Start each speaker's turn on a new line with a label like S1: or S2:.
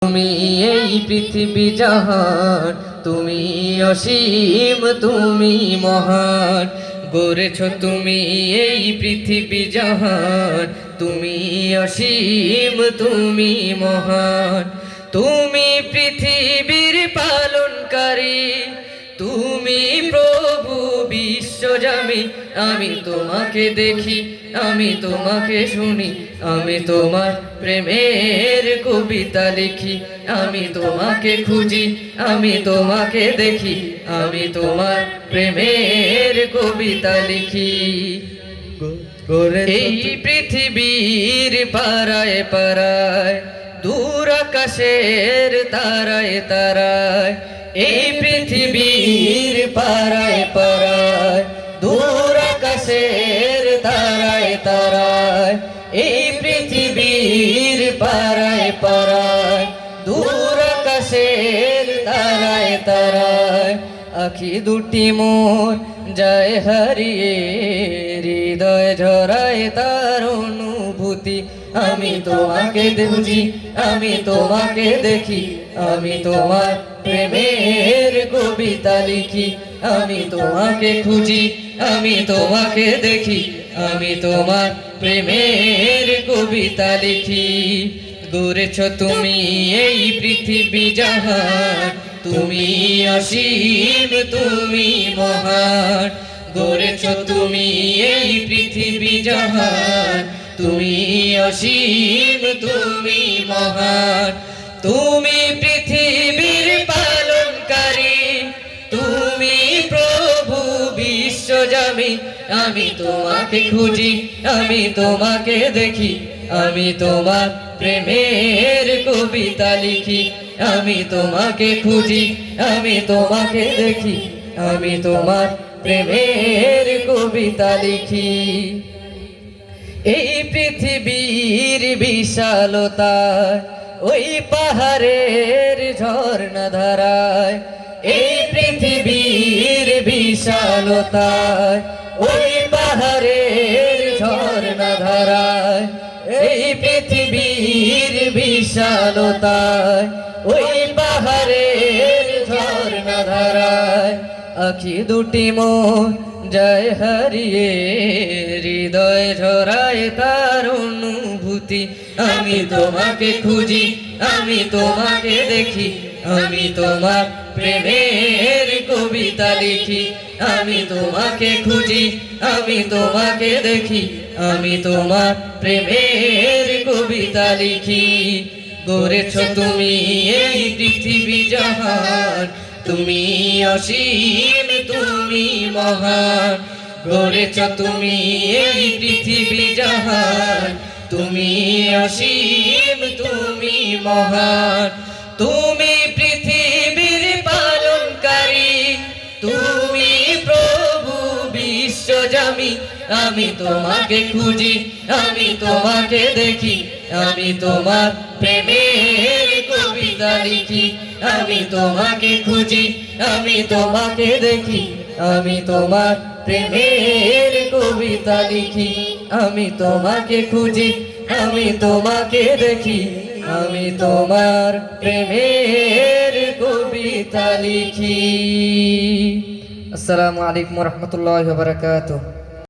S1: তুমি এই পৃথিবী জাহান, তুমি অসীম, তুমি মহান। গড়েছ তুমি এই পৃথিবী জাহান, তুমি অসীম, তুমি মহান। তুমি পৃথিবীর পালনকারী, তুমি প্রভু বিশ্বজামি। আমি তোমাকে দেখি, আমি তোমাকে শুনি, আমি তোমার প্রেমের কবিতা লিখি। আমি তোমাকে খুঁজি, আমি তোমাকে দেখি, আমি তোমার প্রেমের কবিতা লিখি। এই পৃথিবীর পারায় পারায়, দূর আকাশের তারায় তারায়। এই পৃথিবীর পারায় পারায়, দূর আকাশের তারায় তারায়। এই পৃথিবীর পারায় পারায়, দূর আকাশের তারায় তারায়। আখি দুটি মোর যায় হারিয়ে, হৃদয় ঝরায় তার অনুভূতি। আমি তোমাকে খুঁজি, আমি তোমাকে দেখি, আমি তোমার প্রেমের কবিতা লিখি। আমি তোমাকে খুঁজি, আমি তোমাকে দেখি, আমি তোমার প্রেমের কবিতা লিখি। গড়েছ তুমি এই পৃথিবী জাহান, তুমি অসীম, তুমি মহান। গড়েছ তুমি এই পৃথিবী জাহান, তুমি অসীম, তুমি মহান। তুমি পৃথিবীর পালনকারী, তুমি প্রভু বিশ্বজামি। আমি তোমাকে খুঁজি, আমি তোমাকে দেখি, আমি তোমার প্রেমের কবিতা লিখি। আমি তোমাকে খুঁজি, আমি তোমাকে দেখি, আমি তোমার প্রেমের কবিতা লিখি। এই পৃথিবীর বিশালতায়, ওই পাহাড়ের ঝর্ণা ধারায়। এই পৃথিবীর বিশালতায়, ওই পাহাড়ের ঝর্ণা ধারায়। এই পৃথিবীর বিশালতায়, ওই পাহাড়ের ঝর্ণা ধারায়। আখি দুটি মোর যায় হারিয়ে, হৃদয় ঝরায় তার অনুভূতি। আমি তোমাকে খুঁজি, আমি তোমাকে দেখি, আমি তোমার প্রেমের কবিতা লিখি। আমি তোমাকে খুঁজি, আমি তোমাকে দেখি, আমি তোমার প্রেমের কবিতা লিখি। গড়েছ তুমি এই পৃথিবী জাহান, তুমি অসীম, তুমি মহান। গড়েছ তুমি এই পৃথিবী জাহান, তুমি অসীম, তুমি মহান। তুমি পৃথিবীর পালনকারী, তুমি প্রভু বিশ্বজামি। আমি তোমাকে খুঁজি, আমি তোমাকে দেখি, আমি তোমার প্রেমের কবিতা লিখি। আমি তোমাকে খুঁজি, আমি তোমাকে দেখি, আমি তোমার প্রেমের কবিতা লিখি। আমি তোমাকে খুঁজি, আমি তোমাকে দেখি, আমি তোমার প্রেমের কবিতা লিখি। আসসালামু আলাইকুম ওয়া রাহমাতুল্লাহি ওয়া বারাকাতুহু।